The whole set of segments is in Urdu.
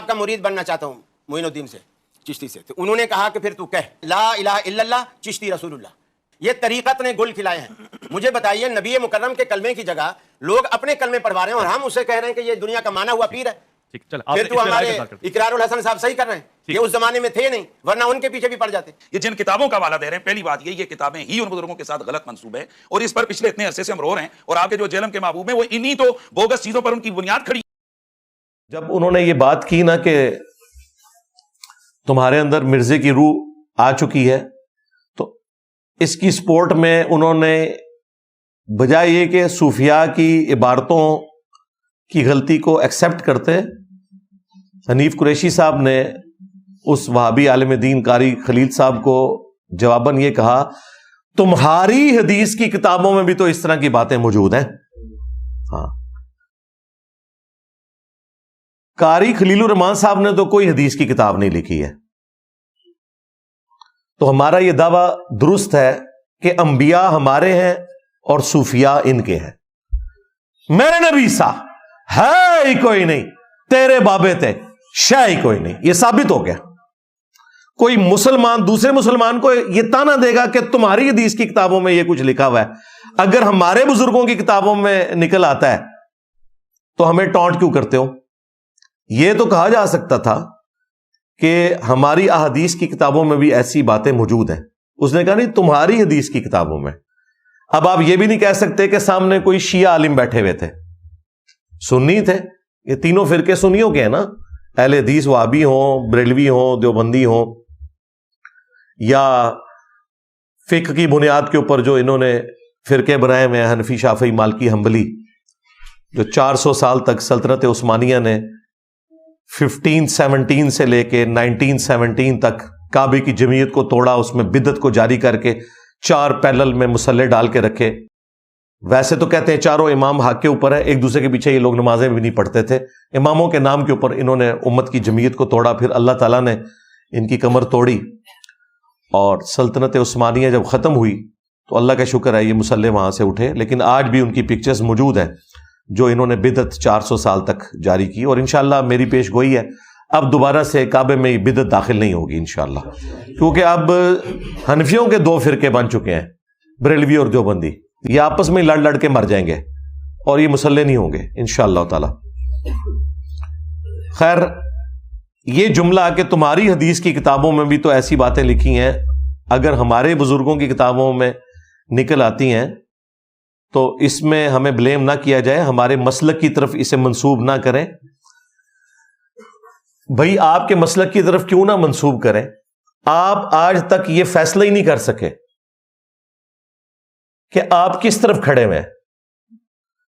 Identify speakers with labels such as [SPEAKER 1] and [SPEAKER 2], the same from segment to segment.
[SPEAKER 1] صاحب کا مرید بننا چاہتا ہوں معین الدین سے، چشتی سے، تو انہوں نے کہا کہ پھر تو کہہ لا الہ الا اللہ چشتی رسول اللہ. یہ طریقت نے گل کھلائے ہیں. مجھے بتائیے نبی مکرم کے کلمے کی جگہ لوگ اپنے کلمے پڑھوا رہے ہیں اور ہم اسے کہہ رہے ہیں کہ یہ دنیا کا مانا ہوا پیر ہے. پھر تو ہمارے اقرار الحسن صاحب صحیح کر رہے ہیں، یہ اس زمانے میں تھے نہیں ورنہ ان کے پیچھے بھی پڑ جاتے.
[SPEAKER 2] یہ جن کتابوں کا حوالہ دے رہے ہیں، پہلی بات یہ کتابیں ہی ان بزرگوں کے ساتھ غلط منسوب ہے اور اس پر پچھلے اتنے عرصے سے ہم رو رہے ہیں. اور آپ کے جو جیلم کے محبوب ہیں وہ انہی تو بوگس چیزوں پر ان کی بنیاد کھڑی.
[SPEAKER 3] جب انہوں نے یہ بات کی نا کہ تمہارے اندر مرزے کی روح آ چکی ہے، تو اس کی سپورٹ میں انہوں نے بجائے یہ کہ صوفیاء کی عبارتوں کی غلطی کو ایکسپٹ کرتے، حنیف قریشی صاحب نے اس وہابی عالم دین قاری خلیل صاحب کو جواباً یہ کہا تمہاری حدیث کی کتابوں میں بھی تو اس طرح کی باتیں موجود ہیں. ہاں، قاری خلیل الرحمان صاحب نے تو کوئی حدیث کی کتاب نہیں لکھی ہے. تو ہمارا یہ دعویٰ درست ہے کہ انبیاء ہمارے ہیں اور صوفیاء ان کے ہیں. میرے نبی سا ہے ہی کوئی نہیں، تیرے بابے تھے شے ہی کوئی نہیں. یہ ثابت ہو گیا. کوئی مسلمان دوسرے مسلمان کو یہ تانا دے گا کہ تمہاری حدیث کی کتابوں میں یہ کچھ لکھا ہوا ہے، اگر ہمارے بزرگوں کی کتابوں میں نکل آتا ہے تو ہمیں ٹونٹ کیوں کرتے ہو؟ یہ تو کہا جا سکتا تھا کہ ہماری احادیث کی کتابوں میں بھی ایسی باتیں موجود ہیں. اس نے کہا نہیں، تمہاری حدیث کی کتابوں میں. اب آپ یہ بھی نہیں کہہ سکتے کہ سامنے کوئی شیعہ عالم بیٹھے ہوئے تھے، سنی تھے. یہ تینوں فرقے سنیوں کے ہیں نا، اہل حدیث وہابی ہوں، بریلوی ہوں، دیوبندی ہوں، یا فقہ کی بنیاد کے اوپر جو انہوں نے فرقے بنائے ہوئے ہیں، حنفی، شافعی، مالکی، حنبلی، جو 400 سال تک سلطنت عثمانیہ نے 1517 سے لے کے 1917 تک کعبے کی جمعیت کو توڑا، اس میں بدعت کو جاری کر کے 4 پیلل میں مسلح ڈال کے رکھے. ویسے تو کہتے ہیں چاروں امام حق کے اوپر ہے، ایک دوسرے کے پیچھے یہ لوگ نمازیں بھی نہیں پڑھتے تھے. اماموں کے نام کے اوپر انہوں نے امت کی جمعیت کو توڑا، پھر اللہ تعالیٰ نے ان کی کمر توڑی اور سلطنت عثمانیہ جب ختم ہوئی تو اللہ کا شکر ہے یہ مسلح وہاں سے اٹھے. لیکن آج بھی ان کی پکچرز موجود ہیں جو انہوں نے بدعت 400 سال تک جاری کی. اور انشاءاللہ میری پیش گوئی ہے اب دوبارہ سے کعبے میں بدعت داخل نہیں ہوگی انشاءاللہ، کیونکہ اب حنفیوں کے 2 فرقے بن چکے ہیں، بریلوی اور دیوبندی. یہ آپس میں لڑ لڑ کے مر جائیں گے اور یہ مسلح نہیں ہوں گے انشاءاللہ تعالی. خیر، یہ جملہ کہ تمہاری حدیث کی کتابوں میں بھی تو ایسی باتیں لکھی ہیں، اگر ہمارے بزرگوں کی کتابوں میں نکل آتی ہیں تو اس میں ہمیں بلیم نہ کیا جائے، ہمارے مسلک کی طرف اسے منسوب نہ کریں. بھائی آپ کے مسلک کی طرف کیوں نہ منسوب کریں؟ آپ آج تک یہ فیصلہ ہی نہیں کر سکے کہ آپ کس طرف کھڑے ہوئے ہیں.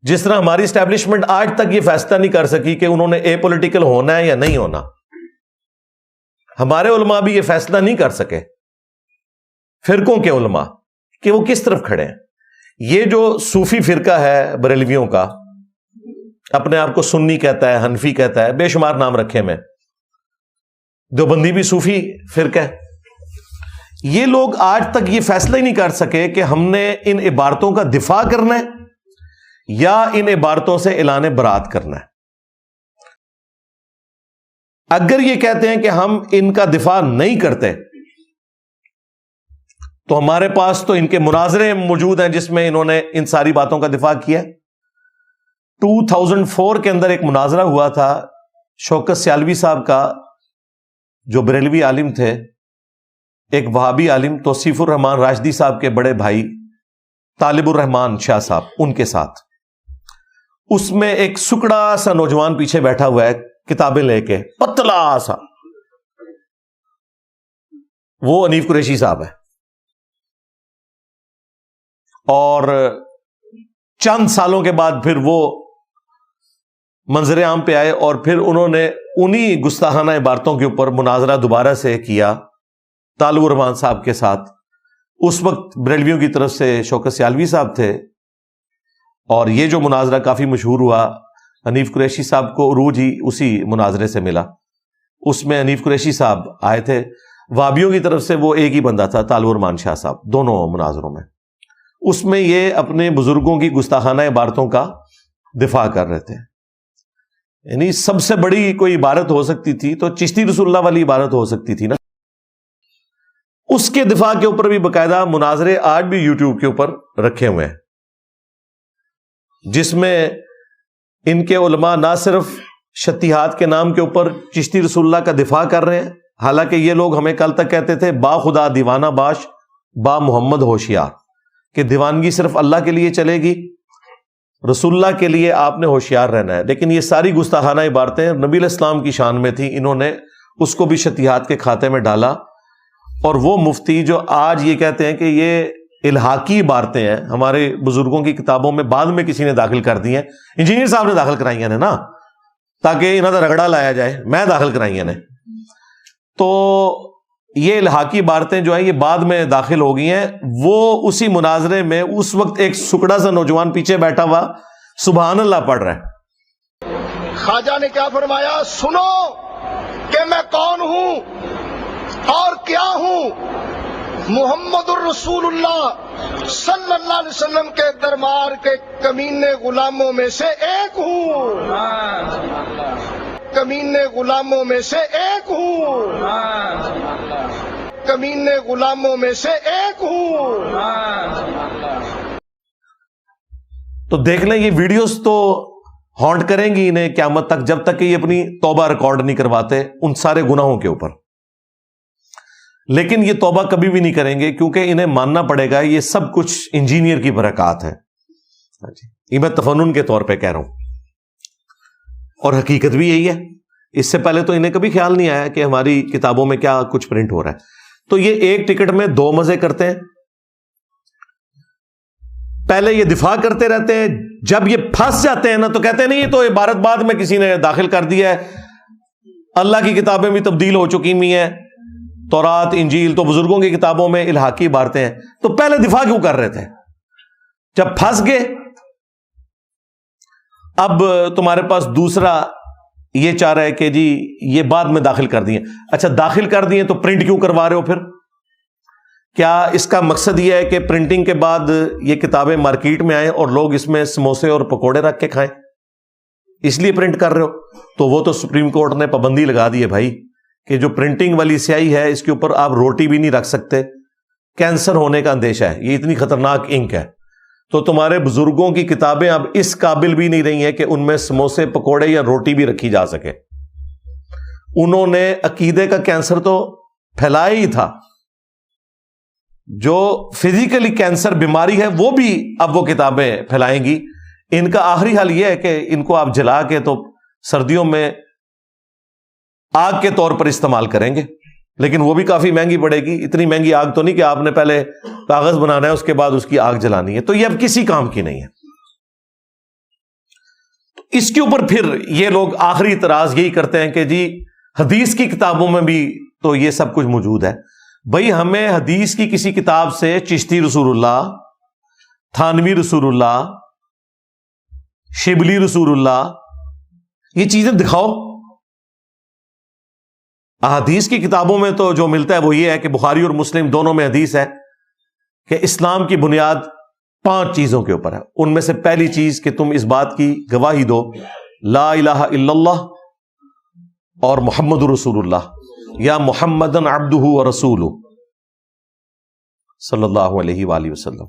[SPEAKER 3] جس طرح ہماری اسٹیبلشمنٹ آج تک یہ فیصلہ نہیں کر سکی کہ انہوں نے اے پولیٹیکل ہونا ہے یا نہیں ہونا، ہمارے علماء بھی یہ فیصلہ نہیں کر سکے، فرقوں کے علماء، کہ وہ کس طرف کھڑے ہیں. یہ جو صوفی فرقہ ہے بریلویوں کا، اپنے آپ کو سنی کہتا ہے، حنفی کہتا ہے، بے شمار نام رکھے میں، دیوبندی بھی صوفی فرقہ ہے. یہ لوگ آج تک یہ فیصلہ ہی نہیں کر سکے کہ ہم نے ان عبارتوں کا دفاع کرنا ہے یا ان عبارتوں سے اعلان برات کرنا ہے. اگر یہ کہتے ہیں کہ ہم ان کا دفاع نہیں کرتے تو ہمارے پاس تو ان کے مناظرے موجود ہیں جس میں انہوں نے ان ساری باتوں کا دفاع کیا. 2004 کے اندر ایک مناظرہ ہوا تھا شوکت سیالوی صاحب کا، جو بریلوی عالم تھے، ایک وہابی عالم توصیف الرحمان راشدی صاحب کے بڑے بھائی طالب الرحمان شاہ صاحب، ان کے ساتھ. اس میں ایک سکڑا سا نوجوان پیچھے بیٹھا ہوا ہے کتابیں لے کے، پتلا سا، وہ حنیف قریشی صاحب ہے. اور چند سالوں کے بعد پھر وہ منظر عام پہ آئے اور پھر انہوں نے انہی گستاخانہ عبارتوں کے اوپر مناظرہ دوبارہ سے کیا طالب الرحمان صاحب کے ساتھ. اس وقت بریلویوں کی طرف سے شوکت سیالوی صاحب تھے اور یہ جو مناظرہ کافی مشہور ہوا، حنیف قریشی صاحب کو عروج ہی اسی مناظرے سے ملا. اس میں حنیف قریشی صاحب آئے تھے، وہابیوں کی طرف سے وہ ایک ہی بندہ تھا طالب الرحمان شاہ صاحب، دونوں مناظروں میں. اس میں یہ اپنے بزرگوں کی گستاخانہ عبارتوں کا دفاع کر رہے تھے. یعنی سب سے بڑی کوئی عبارت ہو سکتی تھی تو چشتی رسول اللہ والی عبارت ہو سکتی تھی نا. اس کے دفاع کے اوپر بھی باقاعدہ مناظرے آج بھی یوٹیوب کے اوپر رکھے ہوئے ہیں، جس میں ان کے علماء نہ صرف شتیہات کے نام کے اوپر چشتی رسول اللہ کا دفاع کر رہے ہیں، حالانکہ یہ لوگ ہمیں کل تک کہتے تھے با خدا دیوانہ باش با محمد ہوشیار، کہ دیوانگی صرف اللہ کے لیے چلے گی، رسول اللہ کے لیے آپ نے ہوشیار رہنا ہے. لیکن یہ ساری گستاخانہ عبارتیں نبی علیہ السلام کی شان میں تھیں، انہوں نے اس کو بھی شتیہات کے کھاتے میں ڈالا. اور وہ مفتی جو آج یہ کہتے ہیں کہ یہ الحاقی عبارتیں ہیں، ہمارے بزرگوں کی کتابوں میں بعد میں کسی نے داخل کر دی ہیں، انجینئر صاحب نے داخل کرائی ہیں نا، تاکہ انہوں کا رگڑا لایا جائے، میں داخل کرائی ہیں. تو یہ الحاقی عبارتیں جو ہیں یہ بعد میں داخل ہو گئی ہیں. وہ اسی مناظرے میں اس وقت ایک سکڑا سا نوجوان پیچھے بیٹھا ہوا سبحان اللہ پڑھ رہا ہے.
[SPEAKER 4] خواجہ نے کیا فرمایا؟ سنو کہ میں کون ہوں اور کیا ہوں. محمد الرسول اللہ صلی اللہ علیہ وسلم کے دربار کے کمینے غلاموں میں سے ایک ہوں، کمینے غلاموں میں سے ایک ہوں، کمینے غلاموں میں سے ایک ہوں.
[SPEAKER 3] تو دیکھ لیں یہ ویڈیوز تو ہانٹ کریں گی انہیں قیامت تک، جب تک کہ یہ اپنی توبہ ریکارڈ نہیں کرواتے ان سارے گناہوں کے اوپر. لیکن یہ توبہ کبھی بھی نہیں کریں گے، کیونکہ انہیں ماننا پڑے گا یہ سب کچھ انجینئر کی برکات ہے. یہ میں تفنن کے طور پہ کہہ رہا ہوں، اور حقیقت بھی یہی ہے. اس سے پہلے تو انہیں کبھی خیال نہیں آیا کہ ہماری کتابوں میں کیا کچھ پرنٹ ہو رہا ہے. تو یہ ایک ٹکٹ میں دو مزے کرتے ہیں. پہلے یہ دفاع کرتے رہتے ہیں، جب یہ پھنس جاتے ہیں نا تو کہتے ہیں نہیں یہ تو عبارت بعد میں کسی نے داخل کر دیا ہے، اللہ کی کتابیں بھی تبدیل ہو چکی ہوئی ہیں، تورات انجیل تو بزرگوں کی کتابوں میں الحاقی عبارتیں ہیں. تو پہلے دفاع کیوں کر رہے تھے؟ جب پھنس گئے اب تمہارے پاس دوسرا یہ چاہ رہا ہے کہ جی یہ بعد میں داخل کر دیے. اچھا داخل کر دیے تو پرنٹ کیوں کروا رہے ہو پھر؟ کیا اس کا مقصد یہ ہے کہ پرنٹنگ کے بعد یہ کتابیں مارکیٹ میں آئیں اور لوگ اس میں سموسے اور پکوڑے رکھ کے کھائیں، اس لیے پرنٹ کر رہے ہو؟ تو وہ تو سپریم کورٹ نے پابندی لگا دی ہے بھائی کہ جو پرنٹنگ والی سیاہی ہے اس کے اوپر آپ روٹی بھی نہیں رکھ سکتے، کینسر ہونے کا اندیشہ ہے، یہ اتنی خطرناک انک ہے. تو تمہارے بزرگوں کی کتابیں اب اس قابل بھی نہیں رہی ہیں کہ ان میں سموسے پکوڑے یا روٹی بھی رکھی جا سکے. انہوں نے عقیدے کا کینسر تو پھیلایا ہی تھا، جو فزیکلی کینسر بیماری ہے وہ بھی اب وہ کتابیں پھیلائیں گی. ان کا آخری حل یہ ہے کہ ان کو آپ جلا کے تو سردیوں میں آگ کے طور پر استعمال کریں گے، لیکن وہ بھی کافی مہنگی پڑے گی. اتنی مہنگی آگ تو نہیں کہ آپ نے پہلے کاغذ بنانا ہے اس کے بعد اس کی آگ جلانی ہے، تو یہ اب کسی کام کی نہیں ہے. تو اس کے اوپر پھر یہ لوگ آخری اعتراض یہی کرتے ہیں کہ جی حدیث کی کتابوں میں بھی تو یہ سب کچھ موجود ہے. بھائی ہمیں حدیث کی کسی کتاب سے چشتی رسول اللہ، تھانوی رسول اللہ، شبلی رسول اللہ یہ چیزیں دکھاؤ. احادیث کی کتابوں میں تو جو ملتا ہے وہ یہ ہے کہ بخاری اور مسلم دونوں میں حدیث ہے کہ اسلام کی بنیاد 5 چیزوں کے اوپر ہے. ان میں سے پہلی چیز کہ تم اس بات کی گواہی دو لا الہ الا اللہ اور محمد رسول اللہ یا محمدن عبدہ ورسولہ صلی اللہ علیہ وآلہ وسلم.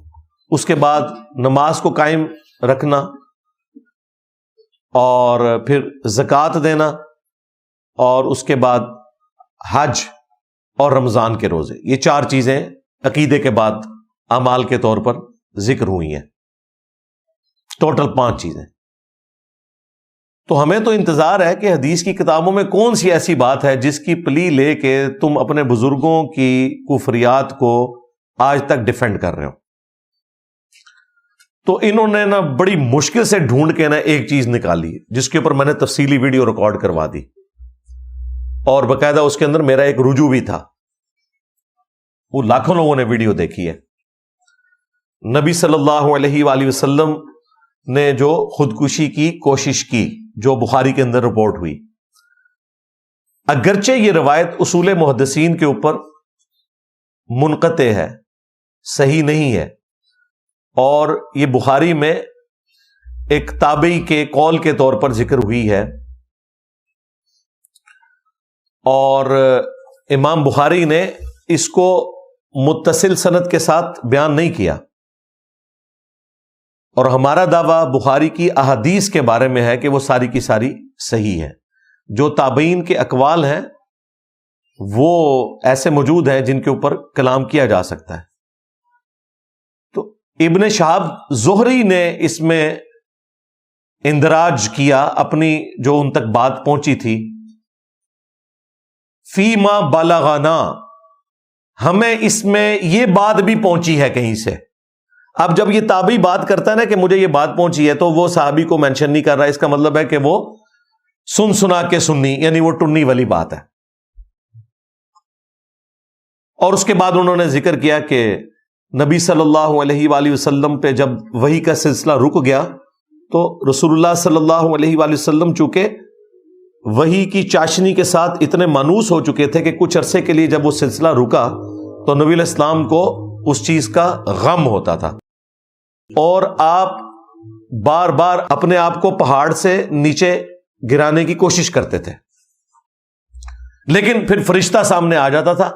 [SPEAKER 3] اس کے بعد نماز کو قائم رکھنا اور پھر زکوٰۃ دینا اور اس کے بعد حج اور رمضان کے روزے. یہ 4 چیزیں عقیدے کے بعد اعمال کے طور پر ذکر ہوئی ہیں. ٹوٹل 5 چیزیں. تو ہمیں تو انتظار ہے کہ حدیث کی کتابوں میں کون سی ایسی بات ہے جس کی پلی لے کے تم اپنے بزرگوں کی کفریات کو آج تک ڈیفینڈ کر رہے ہو. تو انہوں نے نا بڑی مشکل سے ڈھونڈ کے نا ایک چیز نکالی جس کے اوپر میں نے تفصیلی ویڈیو ریکارڈ کروا دی اور باقاعدہ اس کے اندر میرا ایک رجوع بھی تھا. وہ لاکھوں لوگوں نے ویڈیو دیکھی ہے. نبی صلی اللہ علیہ وآلہ وسلم نے جو خودکشی کی کوشش کی جو بخاری کے اندر رپورٹ ہوئی، اگرچہ یہ روایت اصول محدثین کے اوپر منقطع ہے، صحیح نہیں ہے، اور یہ بخاری میں ایک تابعی کے قول کے طور پر ذکر ہوئی ہے اور امام بخاری نے اس کو متصل سند کے ساتھ بیان نہیں کیا، اور ہمارا دعویٰ بخاری کی احادیث کے بارے میں ہے کہ وہ ساری کی ساری صحیح ہے۔ جو تابعین کے اقوال ہیں وہ ایسے موجود ہیں جن کے اوپر کلام کیا جا سکتا ہے۔ تو ابن شہاب زہری نے اس میں اندراج کیا اپنی جو ان تک بات پہنچی تھی، فیما بلغنا، ہمیں اس میں یہ بات بھی پہنچی ہے کہیں سے۔ اب جب یہ تابعی بات کرتا ہے نا کہ مجھے یہ بات پہنچی ہے، تو وہ صحابی کو مینشن نہیں کر رہا، اس کا مطلب ہے کہ وہ سن سنا کے سنی، یعنی وہ ٹنی والی بات ہے۔ اور اس کے بعد انہوں نے ذکر کیا کہ نبی صلی اللہ علیہ وآلہ وسلم پہ جب وحی کا سلسلہ رک گیا تو رسول اللہ صلی اللہ علیہ وآلہ وسلم چونکہ وحی کی چاشنی کے ساتھ اتنے مانوس ہو چکے تھے کہ کچھ عرصے کے لیے جب وہ سلسلہ رکا تو نبی علیہ السلام کو اس چیز کا غم ہوتا تھا، اور آپ بار بار اپنے آپ کو پہاڑ سے نیچے گرانے کی کوشش کرتے تھے، لیکن پھر فرشتہ سامنے آ جاتا تھا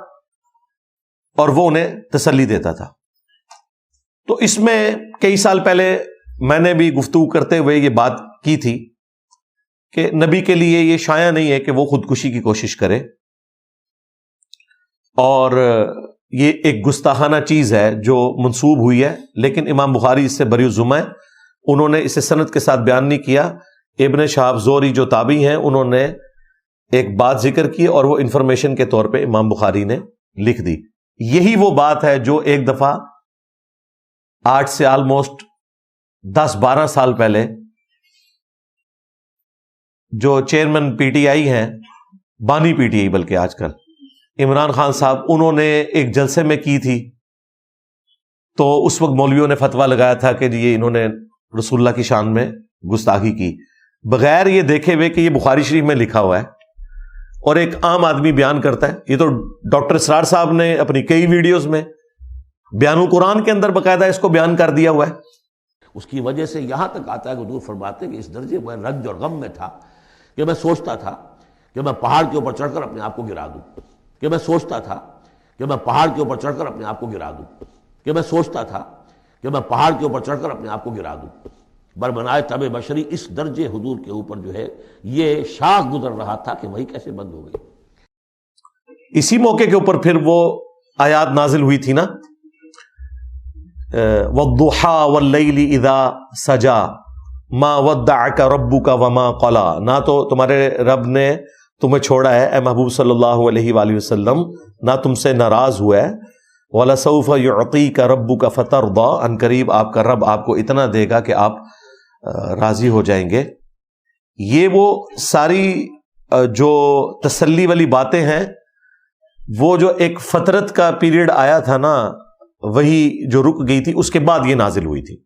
[SPEAKER 3] اور وہ انہیں تسلی دیتا تھا۔ تو اس میں کئی سال پہلے میں نے بھی گفتگو کرتے ہوئے یہ بات کی تھی کہ نبی کے لیے یہ شایع نہیں ہے کہ وہ خودکشی کی کوشش کرے، اور یہ ایک گستاخانہ چیز ہے جو منسوب ہوئی ہے، لیکن امام بخاری اس سے بری الذمہ ہے، انہوں نے اسے سند کے ساتھ بیان نہیں کیا۔ ابن شہاب زہری جو تابعی ہیں انہوں نے ایک بات ذکر کی اور وہ انفارمیشن کے طور پہ امام بخاری نے لکھ دی۔ یہی وہ بات ہے جو ایک دفعہ آج سے آلموسٹ 10-12 سال پہلے جو چیئرمین پی ٹی آئی ہیں، بانی پی ٹی آئی بلکہ آج کل، عمران خان صاحب، انہوں نے ایک جلسے میں کی تھی، تو اس وقت مولویوں نے فتویٰ لگایا تھا کہ یہ انہوں نے رسول اللہ کی شان میں گستاخی کی، بغیر یہ دیکھے ہوئے کہ یہ بخاری شریف میں لکھا ہوا ہے، اور ایک عام آدمی بیان کرتا ہے۔ یہ تو ڈاکٹر اسرار صاحب نے اپنی کئی ویڈیوز میں بیان القرآن کے اندر باقاعدہ اس کو بیان کر دیا ہوا ہے۔
[SPEAKER 5] اس کی وجہ سے یہاں تک آتا ہے کہ حضور فرماتے ہیں کہ اس درجے میں رنج اور غم میں تھا کہ میں سوچتا تھا کہ میں پہاڑ کے اوپر چڑھ کر اپنے آپ کو گرا دوں، کہ میں سوچتا تھا کہ میں پہاڑ کے اوپر چڑھ کر اپنے آپ کو گرا دوں، کہ میں سوچتا تھا کہ میں پہاڑ کے اوپر چڑھ کر اپنے آپ کو گرا دوں۔ برمنائے طبع بشری اس درجے حضور کے اوپر جو ہے یہ شاخ گزر رہا تھا کہ وہی کیسے بند ہو گئی۔
[SPEAKER 3] اسی موقع کے اوپر پھر وہ آیات نازل ہوئی تھی نا، وَالضُّحَىٰ وَاللَّيْلِ إِذَا سَجَىٰ مَا وَدَّعَكَ رَبُّكَ وَمَا قَلَىٰ، نہ تو تمہارے رب نے تمہیں چھوڑا ہے اے محبوب صلی اللہ علیہ وآلہ وسلم، نہ تم سے ناراض ہوا ہے، وَلَسَوْفَ يُعْطِيكَ رَبُّكَ فَتَرْضَىٰ، ان قریب آپ کا رب آپ کو اتنا دے گا کہ آپ راضی ہو جائیں گے۔ یہ وہ ساری جو تسلی والی باتیں ہیں، وہ جو ایک فترت کا پیریڈ آیا تھا نا، وہی جو رک گئی تھی، اس کے بعد یہ نازل ہوئی تھی۔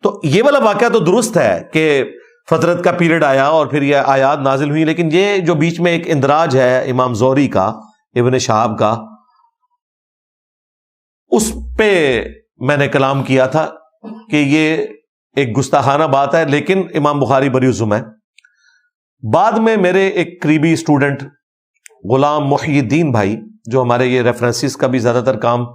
[SPEAKER 3] تو یہ والا واقعہ تو درست ہے کہ فترت کا پیریڈ آیا اور پھر یہ آیات نازل ہوئی، لیکن یہ جو بیچ میں ایک اندراج ہے امام زہری کا، ابن شہاب کا، اس پہ میں نے کلام کیا تھا کہ یہ ایک گستاخانہ بات ہے، لیکن امام بخاری بری الذمہ ہے۔ بعد میں میرے ایک قریبی اسٹوڈنٹ غلام محی الدین بھائی، جو ہمارے یہ ریفرنسز کا بھی زیادہ تر کام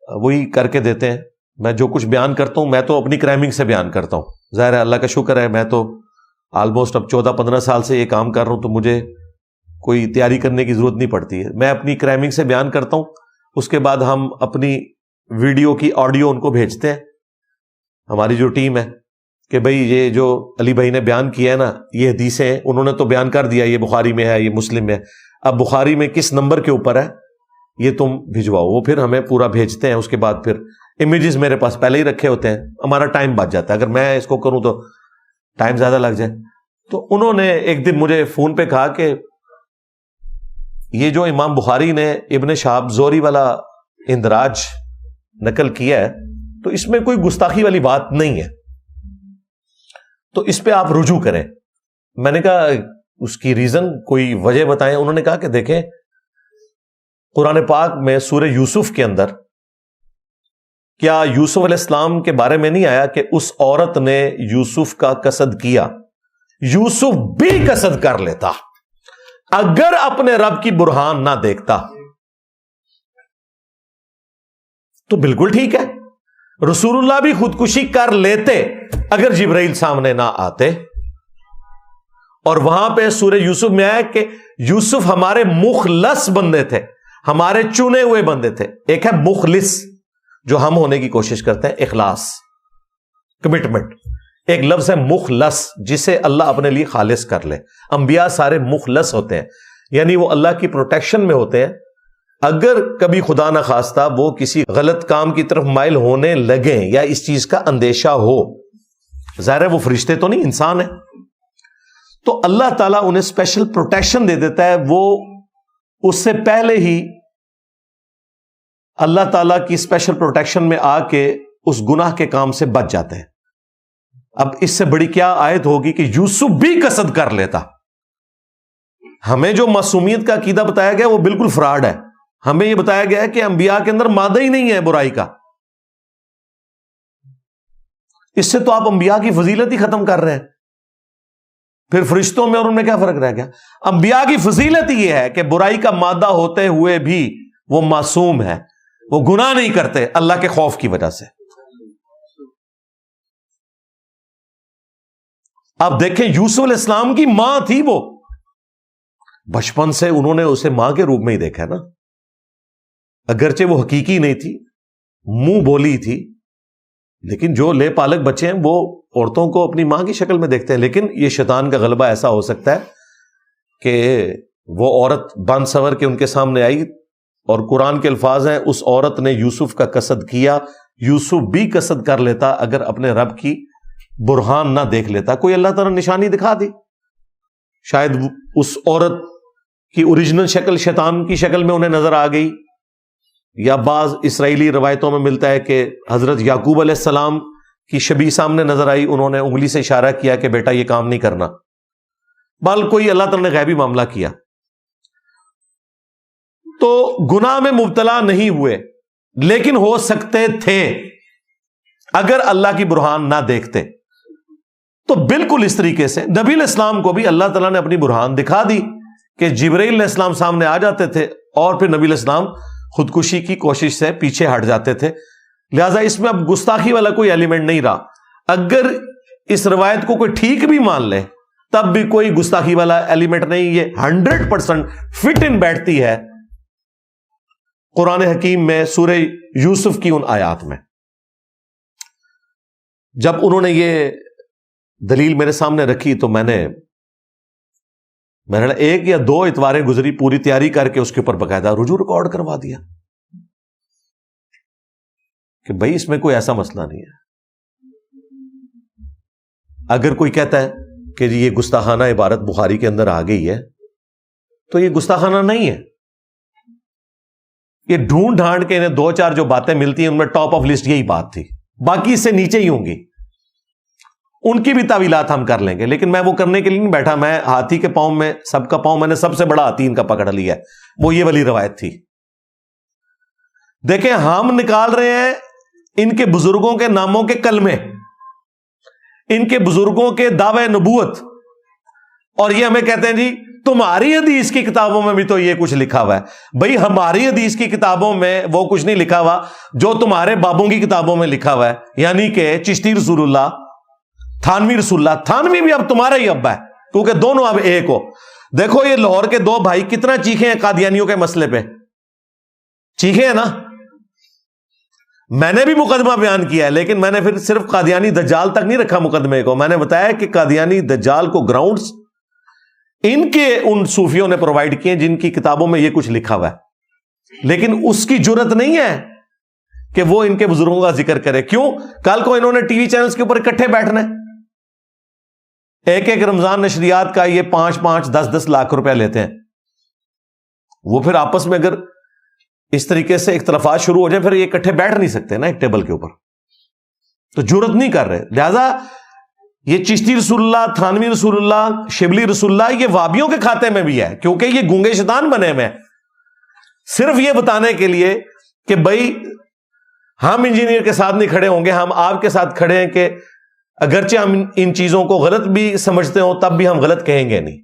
[SPEAKER 3] وہی کر کے دیتے ہیں، میں جو کچھ بیان کرتا ہوں میں تو اپنی کرائمنگ سے بیان کرتا ہوں، ظاہر ہے اللہ کا شکر ہے، میں تو آلموسٹ اب 14-15 سال سے یہ کام کر رہا ہوں، تو مجھے کوئی تیاری کرنے کی ضرورت نہیں پڑتی ہے، میں اپنی کرائمنگ سے بیان کرتا ہوں، اس کے بعد ہم اپنی ویڈیو کی آڈیو ان کو بھیجتے ہیں، ہماری جو ٹیم ہے، کہ بھئی یہ جو علی بھائی نے بیان کیا ہے نا، یہ حدیثیں ہیں، انہوں نے تو بیان کر دیا یہ بخاری میں ہے، یہ مسلم میں ہے، اب بخاری میں کس نمبر کے اوپر ہے یہ تم بھجواؤ، وہ پھر ہمیں پورا بھیجتے ہیں، اس کے بعد پھر امیجز میرے پاس پہلے ہی رکھے ہوتے ہیں، ہمارا ٹائم بچ جاتا ہے، اگر میں اس کو کروں تو ٹائم زیادہ لگ جائے۔ تو انہوں نے ایک دن مجھے فون پہ کہا کہ یہ جو امام بخاری نے ابن شہاب زہری والا اندراج نقل کیا ہے تو اس میں کوئی گستاخی والی بات نہیں ہے، تو اس پہ آپ رجوع کریں۔ میں نے کہا اس کی ریزن کوئی وجہ بتائیں۔ انہوں نے کہا کہ دیکھیں قرآن پاک میں سورہ یوسف کے اندر کیا یوسف علیہ السلام کے بارے میں نہیں آیا کہ اس عورت نے یوسف کا قصد کیا، یوسف بھی قصد کر لیتا، اگر اپنے رب کی برہان نہ دیکھتا تو بالکل ٹھیک ہے، رسول اللہ بھی خودکشی کر لیتے اگر جبرائیل سامنے نہ آتے. اور وہاں پہ سورہ یوسف میں آیا کہ یوسف ہمارے مخلص بندے تھے، ہمارے چنے ہوئے بندے تھے. ایک ہے مخلص جو ہم ہونے کی کوشش کرتے ہیں، اخلاص، کمٹمنٹ. ایک لفظ ہے مخلص جسے اللہ اپنے لیے خالص کر لے. انبیاء سارے مخلص ہوتے ہیں، یعنی وہ اللہ کی پروٹیکشن میں ہوتے ہیں. اگر کبھی خدا نہ خواستہ وہ کسی غلط کام کی طرف مائل ہونے لگیں یا اس چیز کا اندیشہ ہو، ظاہر ہے وہ فرشتے تو نہیں، انسان ہے، تو اللہ تعالیٰ انہیں اسپیشل پروٹیکشن دے دیتا ہے. وہ اس سے پہلے ہی اللہ تعالیٰ کی اسپیشل پروٹیکشن میں آ کے اس گناہ کے کام سے بچ جاتے ہیں. اب اس سے بڑی کیا آیت ہوگی کہ یوسف بھی قصد کر لیتا. ہمیں جو معصومیت کا عقیدہ بتایا گیا وہ بالکل فراڈ ہے. ہمیں یہ بتایا گیا ہے کہ انبیاء کے اندر مادہ ہی نہیں ہے برائی کا. اس سے تو آپ انبیاء کی فضیلت ہی ختم کر رہے ہیں. پھر فرشتوں میں اور ان میں کیا فرق رہ گیا؟ انبیاء کی فضیلت یہ ہے کہ برائی کا مادہ ہوتے ہوئے بھی وہ معصوم ہے، وہ گناہ نہیں کرتے اللہ کے خوف کی وجہ سے. آپ دیکھیں یوسف علیہ السلام کی ماں تھی، وہ بچپن سے انہوں نے اسے ماں کے روپ میں ہی دیکھا نا. اگرچہ وہ حقیقی نہیں تھی، منہ بولی تھی، لیکن جو لے پالک بچے ہیں وہ عورتوں کو اپنی ماں کی شکل میں دیکھتے ہیں. لیکن یہ شیطان کا غلبہ ایسا ہو سکتا ہے کہ وہ عورت بن سور کے ان کے سامنے آئی، اور قرآن کے الفاظ ہیں اس عورت نے یوسف کا قصد کیا. یوسف بھی قصد کر لیتا اگر اپنے رب کی برہان نہ دیکھ لیتا. کوئی اللہ تعالیٰ نے نشانی دکھا دی، شاید اس عورت کی اوریجنل شکل شیطان کی شکل میں انہیں نظر آ گئی، یا بعض اسرائیلی روایتوں میں ملتا ہے کہ حضرت یعقوب علیہ السلام کی شبیہ سامنے نظر آئی، انہوں نے انگلی سے اشارہ کیا کہ بیٹا یہ کام نہیں کرنا. بال کوئی اللہ تعالیٰ نے غیبی معاملہ کیا. تو گناہ میں مبتلا نہیں ہوئے، لیکن ہو سکتے تھے اگر اللہ کی برہان نہ دیکھتے. تو بالکل اس طریقے سے نبی علیہ السلام کو بھی اللہ تعالیٰ نے اپنی برہان دکھا دی کہ جبرائیل علیہ السلام سامنے آ جاتے تھے اور پھر نبی علیہ السلام خودکشی کی کوشش سے پیچھے ہٹ جاتے تھے. لہٰذا اس میں اب گستاخی والا کوئی ایلیمنٹ نہیں رہا. اگر اس روایت کو کوئی ٹھیک بھی مان لے تب بھی کوئی گستاخی والا ایلیمنٹ نہیں. یہ 100% فٹ ان بیٹھتی ہے قرآن حکیم میں سورہ یوسف کی ان آیات میں. جب انہوں نے یہ دلیل میرے سامنے رکھی تو میں نے ایک یا دو اتواریں گزری، پوری تیاری کر کے اس کے اوپر باقاعدہ رجوع ریکارڈ کروا دیا کہ بھائی اس میں کوئی ایسا مسئلہ نہیں ہے. اگر کوئی کہتا ہے کہ جی یہ گستاخانہ عبارت بخاری کے اندر آ گئی ہے تو یہ گستاخانہ نہیں ہے. یہ ڈھونڈ ڈھانڈ کے انہیں دو چار جو باتیں ملتی ہیں ان میں ٹاپ آف لسٹ یہی بات تھی، باقی اس سے نیچے ہی ہوں گی. ان کی بھی تعویلات ہم کر لیں گے، لیکن میں وہ کرنے کے لیے نہیں بیٹھا. میں ہاتھی کے پاؤں میں سب کا پاؤں، میں نے سب سے بڑا ہاتھی ان کا پکڑ لیا ہے، وہ یہ والی روایت تھی. دیکھیں ہم نکال رہے ہیں ان کے بزرگوں کے ناموں کے کلمے، ان کے بزرگوں کے دعوے نبوت، اور یہ ہمیں کہتے ہیں جی تمہاری حدیث کی کتابوں میں بھی تو یہ کچھ لکھا ہوا ہے. بھائی ہماری حدیث کی کتابوں میں وہ کچھ نہیں لکھا ہوا جو تمہارے بابوں کی کتابوں میں لکھا ہوا ہے. یعنی کہ چشتی رسول اللہ، تھانوی رسول اللہ. تھانوی بھی اب تمہارا ہی ابا ہے کیونکہ دونوں اب ایک ہو. دیکھو یہ لاہور کے دو بھائی کتنا چیخے ہیں قادیانیوں کے مسئلے پہ، چیخے ہیں نا. میں نے بھی مقدمہ بیان کیا ہے، لیکن میں نے پھر صرف قادیانی دجال تک نہیں رکھا مقدمے کو. میں نے بتایا کہ قادیانی دجال کو گراؤنڈز ان کے ان صوفیوں نے پرووائڈ کیے جن کی کتابوں میں یہ کچھ لکھا ہوا ہے، لیکن اس کی جرت نہیں ہے کہ وہ ان کے بزرگوں کا ذکر کرے. کیوں؟ کل کو انہوں نے ٹی وی چینلز کے اوپر اکٹھے بیٹھنا ہے. ایک ایک رمضان نشریات کا یہ 5-5 10-10 لاکھ روپے لیتے ہیں. وہ پھر آپس میں اگر اس طریقے سے اختلافات شروع ہو جائیں پھر یہ اکٹھے بیٹھ نہیں سکتے نا ایک ٹیبل کے اوپر، تو جرت نہیں کر رہے. لہذا یہ چشتی رسول اللہ، تھانوی رسول اللہ، شبلی رسول اللہ یہ وابیوں کے کھاتے میں بھی ہے، کیونکہ یہ گونگے شیطان بنے ہوئے ہیں صرف یہ بتانے کے لیے کہ بھائی ہم انجینئر کے ساتھ نہیں کھڑے ہوں گے، ہم آپ کے ساتھ کھڑے ہیں کہ اگرچہ ہم ان چیزوں کو غلط بھی سمجھتے ہوں تب بھی ہم غلط کہیں گے نہیں.